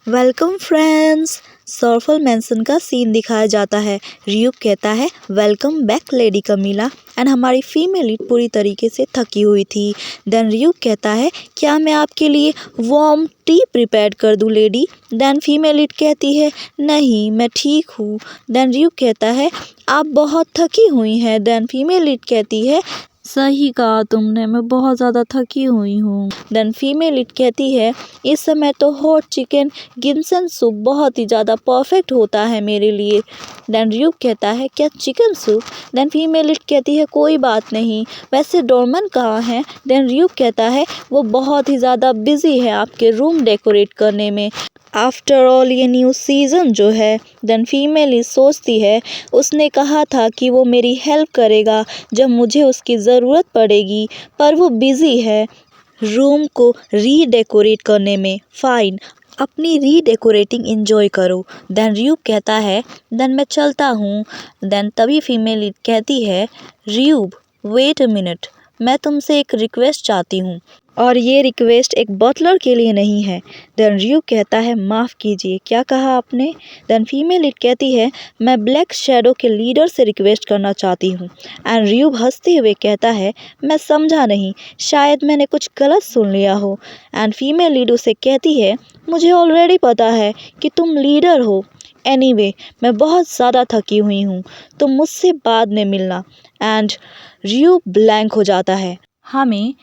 Welcome friends. सर्फल mansion का scene दिखाया जाता है। रियूप कहता है welcome back lady Camila and हमारी फीमेल लीड पूरी तरीके से थकी हुई थी। देन रियूप कहता है क्या मैं आपके लिए वार्म टी प्रिपेयर कर दूं लेडी। देन फीमेल लीड कहती है नहीं मैं ठीक हूँ। देन रियूप कहता है आप बहुत थकी हुई हैं। देन फीमेल लीड कहती है सही कहा तुमने, मैं बहुत ज़्यादा थकी हुई हूँ। देन फीमेल लीड कहती है इस समय तो हॉट चिकन गिम्सन सूप बहुत ही ज़्यादा परफेक्ट होता है मेरे लिए। देन रियूप कहता है क्या chicken soup. Then female lead कहती है कोई बात नहीं, वैसे डोरमन कहाँ है। देन रियूप कहता है वो बहुत ही ज़्यादा बिजी है आपके रूम डेकोरेट करने में। आफ्टर ऑल ये न्यू सीज़न जो है। देन फीमेल सोचती है उसने कहा था कि वो मेरी हेल्प करेगा जब मुझे उसकी ज़रूरत पड़ेगी, पर वो बिज़ी है रूम को रीडेकोरेट करने में। फ़ाइन, अपनी रीडेकोरेटिंग एंजॉय करो। देन रियूप कहता है देन मैं चलता हूँ। देन तभी फीमेल कहती है रियूप वेट अ मिनट, मैं तुमसे एक रिक्वेस्ट चाहती हूँ और ये रिक्वेस्ट एक बटलर के लिए नहीं है। देन रियूप कहता है माफ़ कीजिए क्या कहा आपने। देन फीमेल कहती है मैं ब्लैक शैडो के लीडर से रिक्वेस्ट करना चाहती हूँ। एंड रियूप हंसते हुए कहता है मैं समझा नहीं, शायद मैंने कुछ गलत सुन लिया हो। एंड फीमेल लीड उसे कहती है मुझे ऑलरेडी पता है कि तुम लीडर हो। एनीवे, मैं बहुत ज़्यादा थकी हुई हूँ, तो मुझसे बाद में मिलना। एंड रियूप ब्लैंक हो जाता है। हमें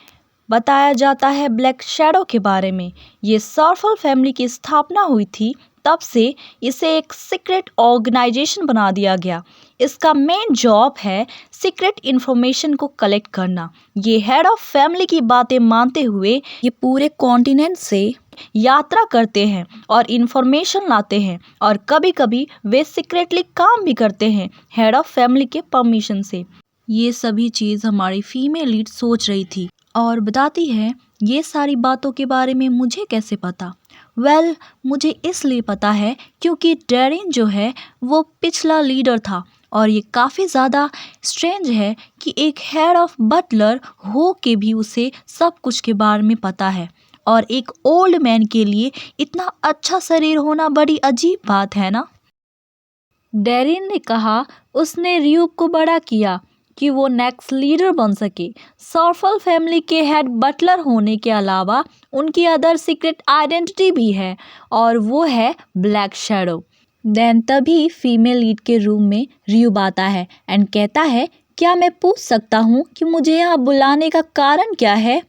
बताया जाता है ब्लैक शैडो के बारे में। ये सर्फल फैमिली की स्थापना हुई थी, तब से इसे एक सीक्रेट ऑर्गेनाइजेशन बना दिया गया। इसका मेन जॉब है सीक्रेट इन्फॉर्मेशन को कलेक्ट करना। ये हेड ऑफ फैमिली की बातें मानते हुए ये पूरे कॉन्टिनेंट से यात्रा करते हैं और इन्फॉर्मेशन लाते हैं, और कभी कभी वे सीक्रेटली काम भी करते हैं हेड ऑफ फैमिली के परमिशन से। ये सभी चीज़ हमारी फीमेल लीड सोच रही थी और बताती है ये सारी बातों के बारे में मुझे कैसे पता। वेल, मुझे इसलिए पता है क्योंकि डेरिन जो है वो पिछला लीडर था, और ये काफ़ी ज़्यादा स्ट्रेंज है कि एक हेड ऑफ बटलर हो के भी उसे सब कुछ के बारे में पता है, और एक ओल्ड मैन के लिए इतना अच्छा शरीर होना बड़ी अजीब बात है ना। डेरिन ने कहा उसने रियूप को बड़ा किया कि वो नेक्स्ट लीडर बन सके। सर्फल फैमिली के हेड बटलर होने के अलावा उनकी अदर सीक्रेट आइडेंटिटी भी है, और वो है ब्लैक शैडो। देन तभी फीमेल लीड के रूम में रियूप आता है एंड कहता है क्या मैं पूछ सकता हूँ कि मुझे यहाँ बुलाने का कारण क्या है।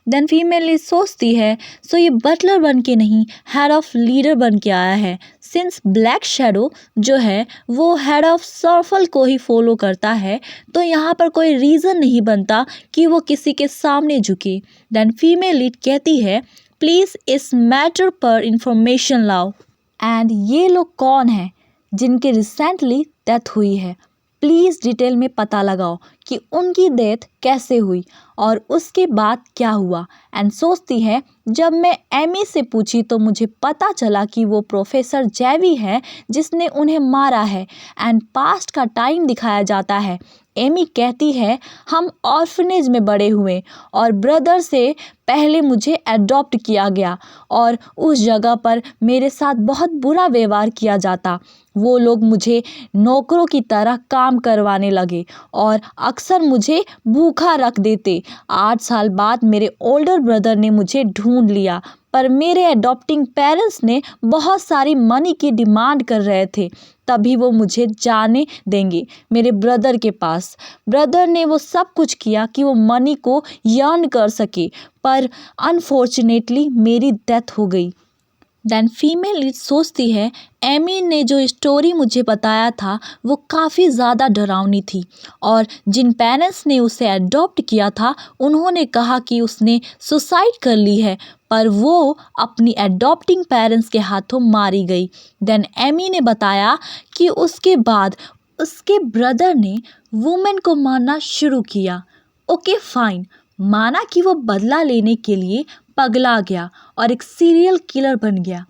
देन फीमेल लीड सोचती है सो ये बटलर बन के नहीं, हेड ऑफ लीडर बन के आया है, सिंस ब्लैक शैडो जो है वो हेड ऑफ सर्फल को ही फॉलो करता है, तो यहाँ पर कोई रीज़न नहीं बनता कि वो किसी के सामने झुके। देन फीमेल लीड कहती है प्लीज़ इस मैटर पर इंफॉर्मेशन लाओ। एंड ये लोग कौन हैं जिनके रिसेंटली डेथ हुई है, प्लीज़ डिटेल में पता लगाओ कि उनकी डेथ कैसे हुई और उसके बाद क्या हुआ। एंड सोचती है जब मैं एमी से पूछी तो मुझे पता चला कि वो प्रोफेसर जैवी है जिसने उन्हें मारा है। एंड पास्ट का टाइम दिखाया जाता है। एमी कहती है हम ऑर्फनेज में बड़े हुए और ब्रदर से पहले मुझे अडॉप्ट किया गया, और उस जगह पर मेरे साथ बहुत बुरा व्यवहार किया जाता। वो लोग मुझे नौकरों की तरह काम करवाने लगे और अक्सर मुझे भूखा रख देते। 8 साल बाद मेरे ओल्डर ब्रदर ने मुझे ढूंढ लिया, पर मेरे अडॉप्टिंग पेरेंट्स ने बहुत सारी मनी की डिमांड कर रहे थे, तभी वो मुझे जाने देंगे मेरे ब्रदर के पास। ब्रदर ने वो सब कुछ किया कि वो मनी को यर्न कर सके, पर अनफॉर्चुनेटली मेरी डेथ हो गई। देन फीमेल लीड सोचती है एमी ने जो स्टोरी मुझे बताया था वो काफ़ी ज़्यादा डरावनी थी, और जिन पेरेंट्स ने उसे अडॉप्ट किया था उन्होंने कहा कि उसने सुसाइड कर ली है, पर वो अपनी अडॉप्टिंग पेरेंट्स के हाथों मारी गई। देन एमी ने बताया कि उसके बाद उसके ब्रदर ने वुमेन को मारना शुरू किया। ओके फाइन, माना कि वो बदला लेने के लिए पगला गया और एक सीरियल किलर बन गया,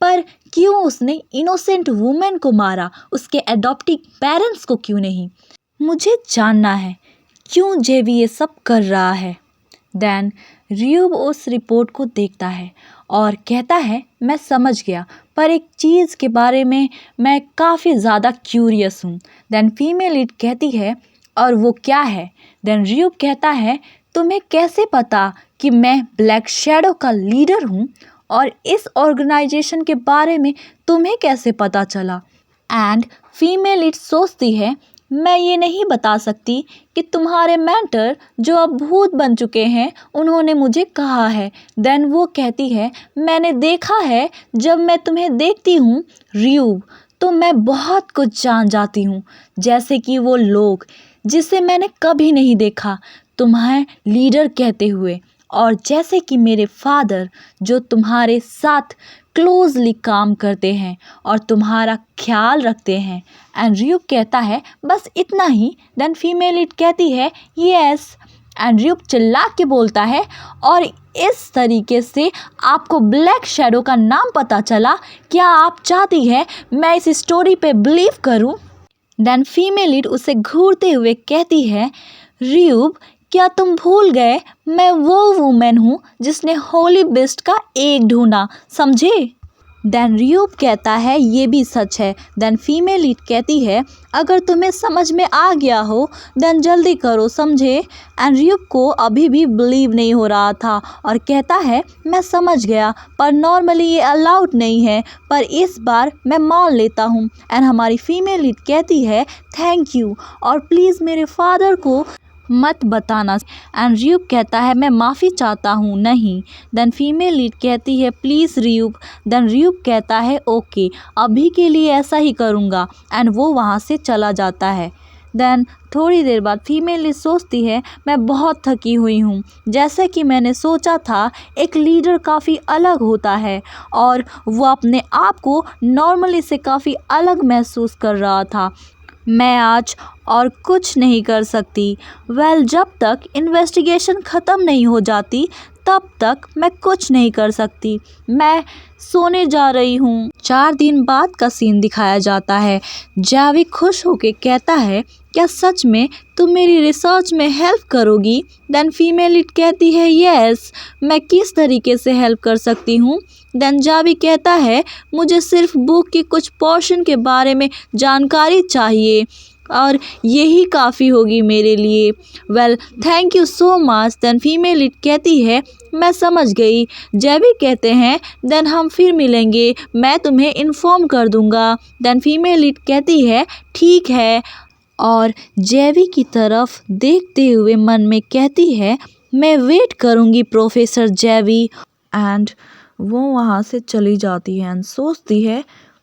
पर क्यों उसने इनोसेंट वुमेन को मारा, उसके अडॉप्टिव पेरेंट्स को क्यों नहीं। मुझे जानना है क्यों जेवी ये सब कर रहा है। देन रियूब उस रिपोर्ट को देखता है और कहता है मैं समझ गया, पर एक चीज़ के बारे में मैं काफ़ी ज़्यादा क्यूरियस हूँ। देन फीमेल लीड कहती है और वो क्या है? देन र्यूब कहता है तुम्हें कैसे पता कि मैं ब्लैक शैडो का लीडर हूँ और इस ऑर्गेनाइजेशन के बारे में तुम्हें कैसे पता चला? एंड फीमेल लीड सोचती है मैं ये नहीं बता सकती कि तुम्हारे मेंटर जो अब भूत बन चुके हैं उन्होंने मुझे कहा है। देन वो कहती है मैंने देखा है जब मैं तुम्हें देखती हूँ र्यूब तो मैं बहुत कुछ जान जाती हूँ, जैसे कि वो लोग जिसे मैंने कभी नहीं देखा तुम्हें लीडर कहते हुए, और जैसे कि मेरे फादर जो तुम्हारे साथ क्लोजली काम करते हैं और तुम्हारा ख्याल रखते हैं। एंड र्यूब कहता है बस इतना ही? देन फीमेल लीड कहती है यस। एंड र्यूब चिल्ला के बोलता है और इस तरीके से आपको ब्लैक शैडो का नाम पता चला, क्या आप चाहती है मैं इस स्टोरी पे बिलीव करूं? देन फीमेल लीड उसे घूरते हुए कहती है र्यूब क्या तुम भूल गए मैं वो वुमेन हूँ जिसने होली बिस्ट का एग ढूंढा, समझे? देन र्यूब कहता है ये भी सच है। देन फीमेल लीड कहती है अगर तुम्हें समझ में आ गया हो देन जल्दी करो, समझे? एंड र्यूब को अभी भी बिलीव नहीं हो रहा था और कहता है मैं समझ गया, पर नॉर्मली ये अलाउड नहीं है, पर इस बार मैं मान लेता हूँ। एंड हमारी फीमेल लीड कहती है थैंक यू और प्लीज़ मेरे फादर को मत बताना। एंड र्यूब कहता है मैं माफ़ी चाहता हूँ नहीं। देन फीमेल लीड कहती है प्लीज़ र्यूब। देन र्यूब कहता है ओके अभी के लिए ऐसा ही करूँगा, एंड वो वहाँ से चला जाता है। देन थोड़ी देर बाद फीमेल लीड सोचती है मैं बहुत थकी हुई हूँ, जैसे कि मैंने सोचा था एक लीडर काफ़ी अलग होता है और वो अपने आप को नॉर्मली से काफ़ी अलग महसूस कर रहा था। मैं आज और कुछ नहीं कर सकती। जब तक इन्वेस्टिगेशन ख़त्म नहीं हो जाती तब तक मैं कुछ नहीं कर सकती। मैं सोने जा रही हूँ। 4 दिन बाद का सीन दिखाया जाता है। जावी खुश होकर कहता है क्या सच में तुम मेरी रिसर्च में हेल्प करोगी? देन फीमेल लीड कहती है यस। मैं किस तरीके से हेल्प कर सकती हूँ? देन जावी कहता है मुझे सिर्फ बुक की कुछ पोर्शन के बारे में जानकारी चाहिए और यही काफ़ी होगी मेरे लिए। Thank you so much. Then female lead कहती है मैं समझ गई। जेवी कहते हैं देन हम फिर मिलेंगे, मैं तुम्हें इन्फॉर्म कर दूंगा। देन फीमेल लीड कहती है ठीक है और जेवी की तरफ देखते हुए मन में कहती है मैं वेट करूंगी प्रोफेसर जेवी। एंड वो वहाँ से चली जाती है एंड सोचती है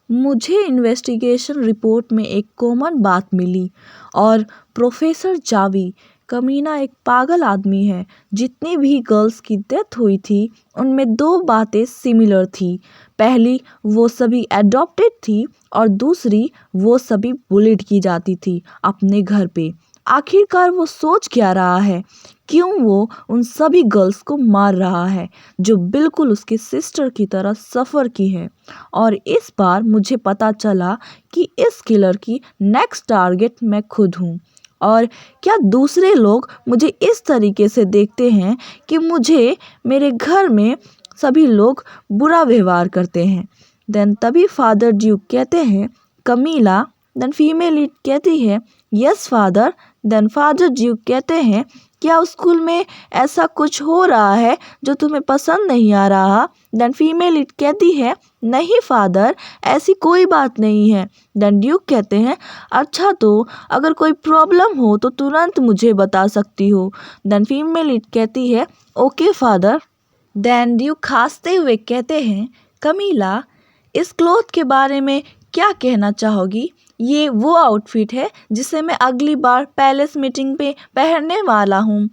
मुझे इन्वेस्टिगेशन रिपोर्ट में एक कॉमन बात मिली और प्रोफेसर जावी कमीना एक पागल आदमी है। जितनी भी गर्ल्स की डेथ हुई थी उनमें 2 बातें सिमिलर थी। पहली वो सभी एडॉप्टेड थी और दूसरी वो सभी बुलिड की जाती थी अपने घर पे। आखिरकार वो सोच क्या रहा है? क्यों वो उन सभी गर्ल्स को मार रहा है जो बिल्कुल उसकी सिस्टर की तरह सफ़र की है? और इस बार मुझे पता चला कि इस किलर की नेक्स्ट टारगेट मैं खुद हूँ। और क्या दूसरे लोग मुझे इस तरीके से देखते हैं कि मुझे मेरे घर में सभी लोग बुरा व्यवहार करते हैं? देन तभी फादर ड्यूक कहते हैं कमीला। देन फीमेल लीड कहती है yes father. Then father duke कहते हैं क्या स्कूल में ऐसा कुछ हो रहा है जो तुम्हें पसंद नहीं आ रहा? देन फीमेल लीड कहती है नहीं फादर ऐसी कोई बात नहीं है। देन ड्यूक कहते हैं अच्छा तो अगर कोई प्रॉब्लम हो तो तुरंत मुझे बता सकती हो। देन फीमेल लीड कहती है ओके फादर। देन ड्यूक हंसते हुए कहते हैं कमीला इस क्लॉथ के बारे में क्या कहना चाहोगी? ये वो आउटफिट है जिसे मैं अगली बार पैलेस मीटिंग पे पहनने वाला हूँ।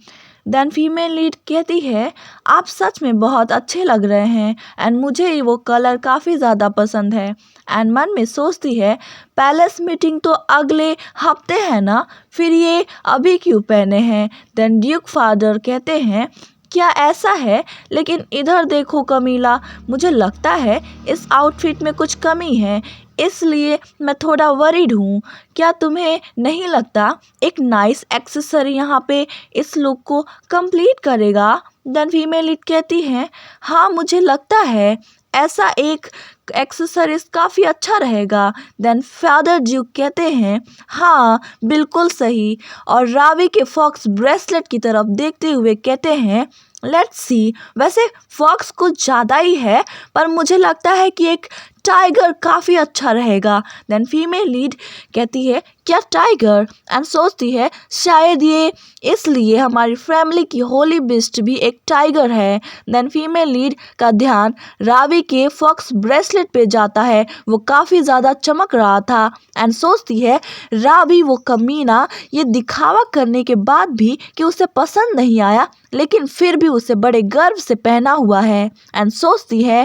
देन फीमेल लीड कहती है आप सच में बहुत अच्छे लग रहे हैं एंड मुझे वो कलर काफ़ी ज़्यादा पसंद है। एंड मन में सोचती है पैलेस मीटिंग तो अगले हफ्ते है ना, फिर ये अभी क्यों पहने हैं? देन ड्यूक फादर कहते हैं क्या ऐसा है? लेकिन इधर देखो कमीला, मुझे लगता है इस आउटफिट में कुछ कमी है, इसलिए मैं थोड़ा वरीड हूँ। क्या तुम्हें नहीं लगता एक नाइस एक्सेसरी यहाँ पे इस लुक को कंप्लीट करेगा? देन फीमेल लीड कहती है हाँ मुझे लगता है ऐसा एक एक्सेसरीज काफ़ी अच्छा रहेगा। देन फादर ड्यूक कहते हैं हाँ बिल्कुल सही, और रावी के फॉक्स ब्रेसलेट की तरफ देखते हुए कहते हैं लेट्स सी। वैसे फॉक्स कुछ ज़्यादा ही है, पर मुझे लगता है कि एक टाइगर काफ़ी अच्छा रहेगा। देन फीमेल लीड कहती है क्या टाइगर, एंड सोचती है शायद ये इसलिए हमारी फैमिली की होली बिस्ट भी एक टाइगर है। देन फीमेल लीड का ध्यान रावी के फॉक्स ब्रेसलेट पे जाता है, वो काफ़ी ज़्यादा चमक रहा था, एंड सोचती है रावी वो कमीना ये दिखावा करने के बाद भी कि उसे पसंद नहीं आया, लेकिन फिर भी उसे बड़े गर्व से पहना हुआ है। एंड सोचती है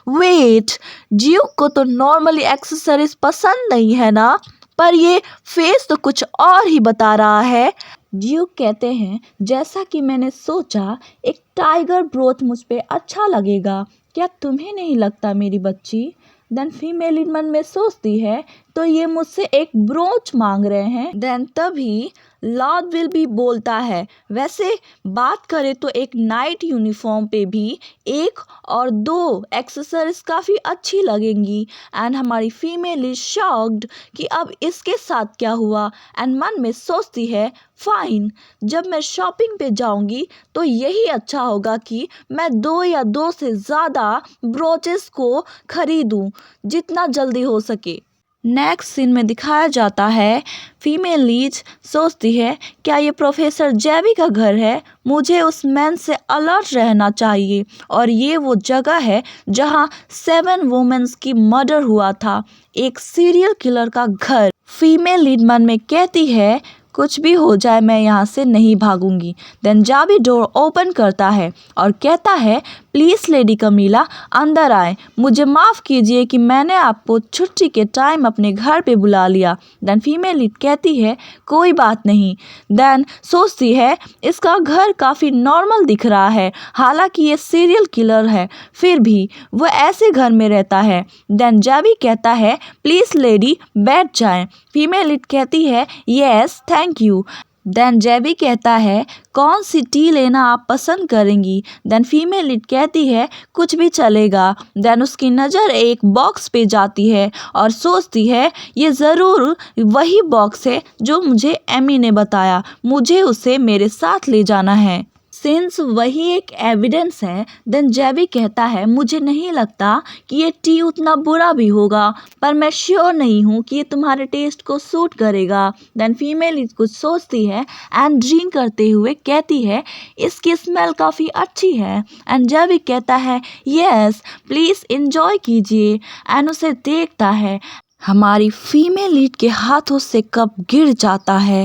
वेट, ड्यूक को तो नॉर्मली एक्सेसरीज पसंद नहीं है ना, पर ये फेस तो कुछ और ही बता रहा है। ड्यूक कहते हैं जैसा कि मैंने सोचा एक टाइगर ब्रोच मुझ पे अच्छा लगेगा, क्या तुम्हें नहीं लगता मेरी बच्ची? देन फीमेल इन मन में सोचती है तो ये मुझसे एक ब्रोच मांग रहे हैं। देन तभी लॉर्ड विल भी बोलता है वैसे बात करें तो एक नाइट यूनिफॉर्म पे भी एक और दो एक्सेसरीज काफ़ी अच्छी लगेंगी। एंड हमारी फीमेल इज शॉक्ड कि अब इसके साथ क्या हुआ, एंड मन में सोचती है फाइन, जब मैं शॉपिंग पे जाऊंगी तो यही अच्छा होगा कि मैं 2 या 2 से ज़्यादा ब्रोचेस को खरीदूं जितना जल्दी हो सके। नेक्स्ट सीन में दिखाया जाता है फीमेल लीड सोचती है क्या ये प्रोफेसर जेवी का घर है, मुझे उस मैन से अलर्ट रहना चाहिए, और ये वो जगह है जहाँ 7 वुमेन्स की मर्डर हुआ था, एक सीरियल किलर का घर। फीमेल लीड मन में कहती है कुछ भी हो जाए मैं यहाँ से नहीं भागूंगी। देन जावी डोर ओपन करता है और कहता है प्लीज़ लेडी कमीला अंदर आए, मुझे माफ़ कीजिए कि मैंने आपको छुट्टी के टाइम अपने घर पे बुला लिया। देन फीमेल लीड कहती है कोई बात नहीं। देन सोचती है इसका घर काफ़ी नॉर्मल दिख रहा है, हालांकि ये सीरियल किलर है फिर भी वो ऐसे घर में रहता है। देन जावी कहता है प्लीज़ लेडी बैठ जाएं। फीमेल लीड कहती है यस थैंक यू। देन जेबी कहता है कौन सी टी लेना आप पसंद करेंगी। देन फीमेल लीड कहती है कुछ भी चलेगा। देन उसकी नज़र एक बॉक्स पे जाती है और सोचती है ये ज़रूर वही बॉक्स है जो मुझे एमी ने बताया, मुझे उसे मेरे साथ ले जाना है, सिंस वही एक एविडेंस है। देन जेबी कहता है मुझे नहीं लगता कि ये टी उतना बुरा भी होगा, पर मैं श्योर नहीं हूँ कि ये तुम्हारे टेस्ट को सूट करेगा। देन फीमेल कुछ सोचती है एंड ड्रिंक करते हुए कहती है इसकी स्मेल काफ़ी अच्छी है। एंड जेबी कहता है यस प्लीज़ इंजॉय कीजिए, एंड उसे देखता है हमारी फीमेल लीड के हाथों से कप गिर जाता है,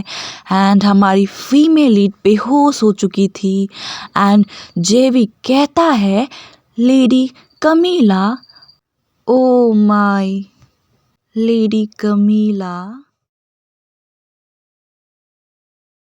एंड हमारी फीमेल लीड बेहोश हो चुकी थी। एंड जेवी कहता है लेडी कमीला, ओ माय लेडी कमीला।